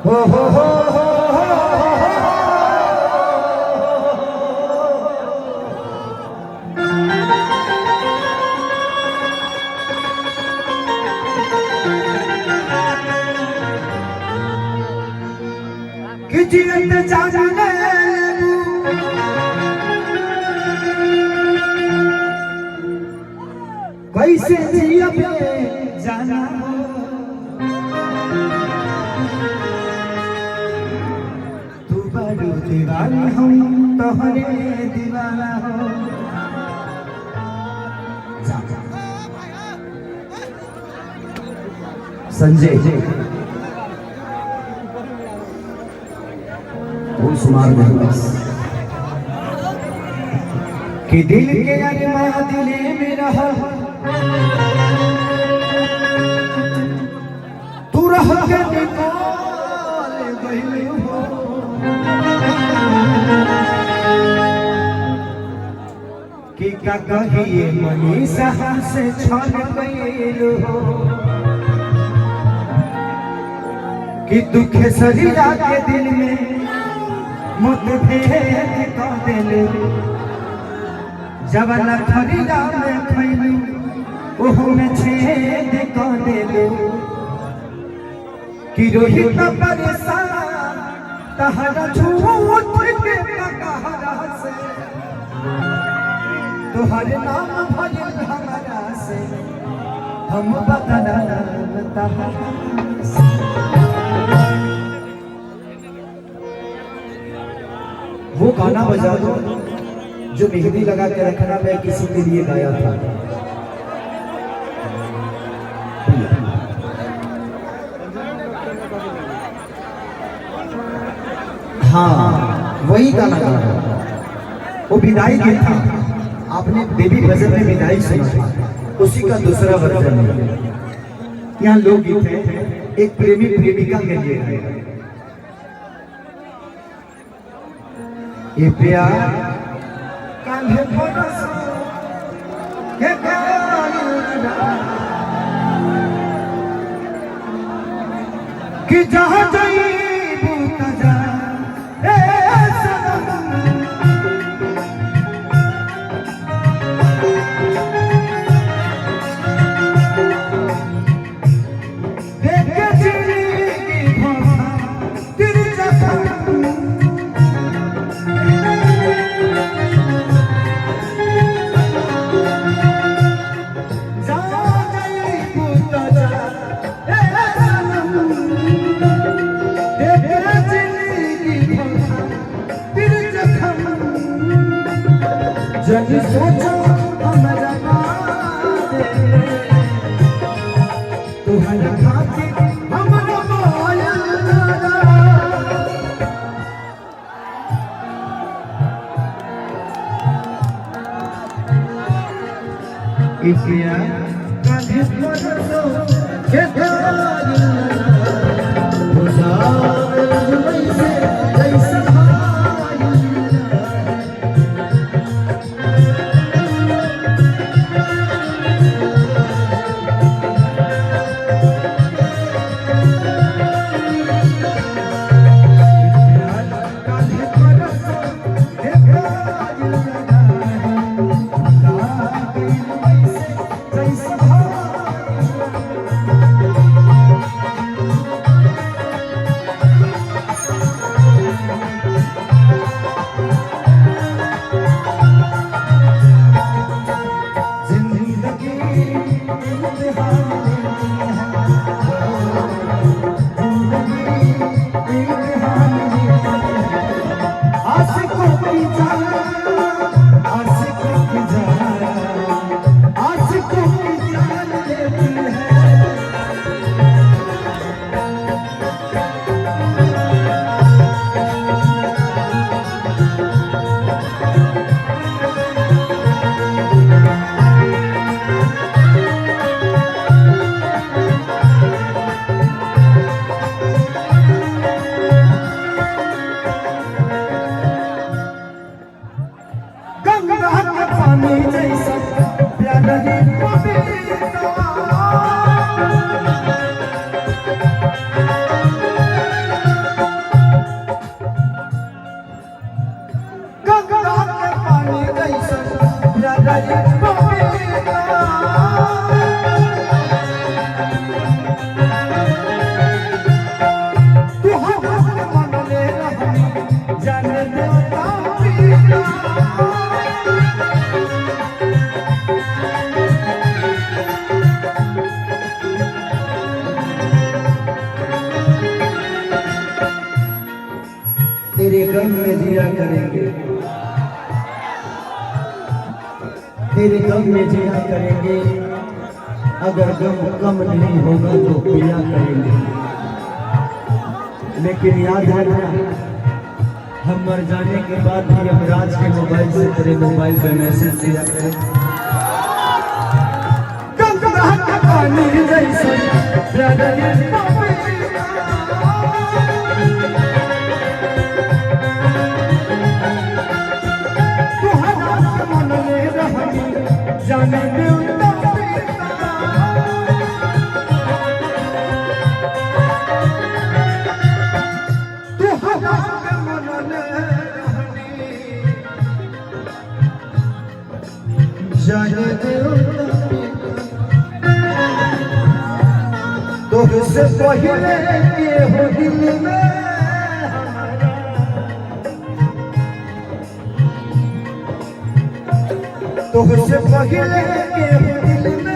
हो कि जीत जाने कैसे जियबे जाना हो तू बड़ू दीवानी हम तोहरे दीवाना हो संजय वो सुमार बस कि दिल के अरमान दिले में रहा तू रह के निकाल गई हो कि का कहिए मनीषा हमसे छल गई हो कि दुख शरीरा के दिल में मुतभेद कर दिल जब लखरीरा में खैलू ओहो में छेद कर दिल कि रोहित परेशान तहरा झूठ के कहरा से तोहर नाम भजन हमारा से हम बदला तहरा वो गाना बजा दो जो मेहंदी लगा के रखना मैं किसी के लिए गाया था। हाँ वही गाना गाना वो विदाई गीत था। आपने देवी भजन में विदाई सुना था, उसी का दूसरा वर्जन है। यहाँ लोकगीत है, एक प्रेमी प्रेमिका के लिए है। ये प्यार कान्हे बरस के कि जहाँ जाइबू तजा जब सोचो हमरा तुम्हारा खाते हमरा माया इसिया काहे बरसो के प्यार खुदा वैसे जैसे तेरे गम में जिया करेंगे, तेरे गम में जिया करेंगे, अगर गम कम नहीं होगा तो पिया करेंगे। लेकिन याद रखना, हम मर जाने के बाद भी यमराज के मोबाइल से तेरे मोबाइल पे मैसेज दिया करें। पानी जैसा जाने तुझसे पहले के हो दिल में तुझसे पहले के हो दिल में